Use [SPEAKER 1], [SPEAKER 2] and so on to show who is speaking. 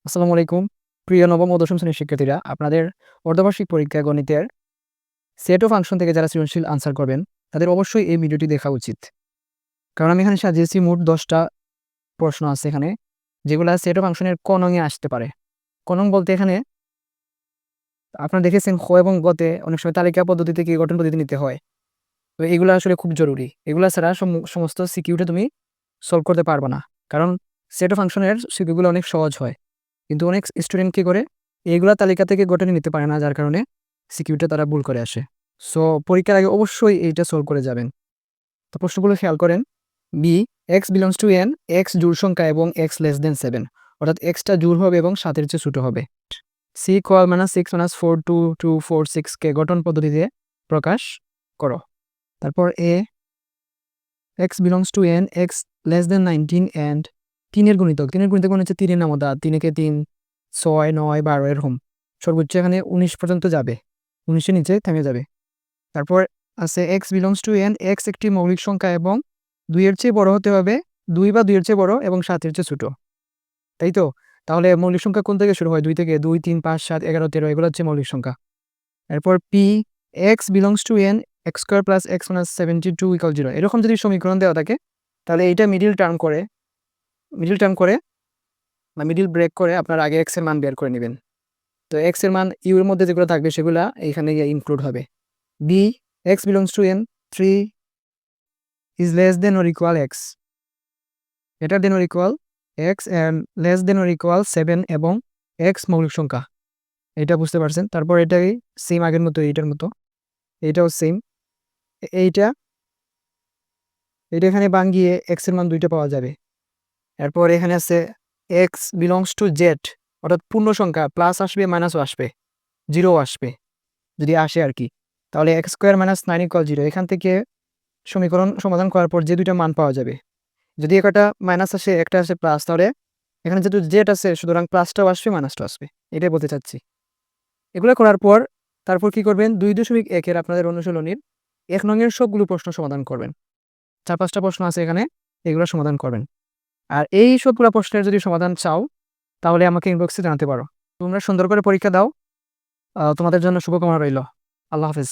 [SPEAKER 1] আসসালামু আলাইকুম। প্রিয় নবম ও দশম শ্রেণীর শিক্ষার্থীরা, আপনাদের অর্ধবার্ষিক পরীক্ষা গণিতের সেট ও ফাংশন থেকে যারা সৃজনশীল আনসার করবেন, তাদের অবশ্যই এই ভিডিওটি দেখা উচিত। কারণ আমি এখানে সাজিয়েছি মোট ১০ টা প্রশ্ন আছে এখানে, যেগুলা সেট ও ফাংশনের ক নং এ আসতে পারে। ক নং বলতে এখানে আপনারা দেখেছেন খ এবং গ তে অনেক সময় তালিকা পদ্ধতি থেকে গঠন পদ্ধতি নিতে হয়। তো এগুলা আসলে খুব জরুরি। এগুলা ছাড়া সমস্ত সিকিউটা তুমি সলভ করতে পারবা না। কারণ সেট ও ফাংশনের সিকিউগুলো অনেক সহজ হয়। কিন্তু অনেক স্টুডেন্ট কি করে, এগুলা তালিকা থেকে গঠনে নিতে পারে না, যার কারণে সিকিউরিটি তারা ভুল করে আসে। সো পরীক্ষার আগে অবশ্যই এইটা সলভ করে যাবেন। তো প্রশ্নগুলো খেয়াল করেন। B, x belongs to N, x জোড় সংখ্যা এবং এক্স লেস দেন 7, অর্থাৎ এক্সটা জোড় হবে এবং 7 এর চেয়ে ছোট হবে। সি, কোয়াল মাইনাস 6 মাইনাস 4 2 2 4 6 কে গঠন পদ্ধতিতে প্রকাশ করো। তারপর A, x belongs to N, x less than 19 and 3 এর গুণিতক মানে হচ্ছে 3 এর নামতা, 3 একে 3, 6 9 12 এরকম। সর্বোচ্চ এখানে 19 পর্যন্ত যাবে, 19 এর নিচে থেমে যাবে। তারপর আছে x belongs to N, x একটি মৌলিক সংখ্যা এবং 2 এর চেয়ে বড় হতে হবে, 2 বা 2 এর চেয়ে বড় এবং 7 এর চেয়ে ছোট। তাই তো? তাহলে মৌলিক সংখ্যা কোন থেকে শুরু হয়? 2 থেকে। 2 3 5 7 11 13 এগুলো হচ্ছে মৌলিক সংখ্যা। এরপর P, x belongs to N, x square plus x minus 72 equal 0, এরকম যদি সমীকরণ দেওয়া থাকে, তাহলে এইটা মিডল টার্ম করে বা মিডল ব্রেক করে আপনার আগে এক্স এর মান বের করে নেবেন। তো এক্স এর মান ইউ এর মধ্যে যেগুলো থাকবে সেগুলা এইখানে গিয়ে ইনক্লুড হবে। B, x belongs to N, 3 is less than or equal x, greater than or equal x and less than or equal 7 এবং এক্স মৌলিক সংখ্যা। এটা বুঝতে পারছেন। তারপর এটাই সেম আগের মতো, এইটার মতো, এইটাও সেম। এইটা এখানে ভাঙিয়ে এক্স এর মান 2টা পাওয়া যাবে। এরপর এখানে আছে এক্স বিলংস টু জেড, অর্থাৎ পূর্ণ সংখ্যা, প্লাস আসবে মাইনাসও আসবে, জিরো আসবে যদি আসে আর কি। তাহলে এক্স স্কোয়ার মাইনাস 9 ইকুয়াল 0, এখান থেকে সমীকরণ সমাধান করার পর যে দুইটা মান পাওয়া যাবে, যদি একটা মাইনাস আসে একটা আসে প্লাস, তাহলে এখানে যেহেতু জেড আছে সুতরাং প্লাসটাও আসবে মাইনাসটাও আসবে, এটাই বলতে চাচ্ছি। এগুলো করার পর তারপর কি করবেন, 2.1-এর আপনাদের অনুশীলনীর 1 নং-এর সবগুলো প্রশ্ন সমাধান করবেন। 4-5টা প্রশ্ন আছে এখানে, এগুলো সমাধান করবেন। আর এই সবগুলো প্রশ্নের যদি সমাধান চাও তাহলে আমাকে ইনবক্সে জানাতে পারো। তোমরা সুন্দর করে পরীক্ষা দাও। তোমাদের জন্য শুভকামনা রইল। আল্লাহ হাফেজ।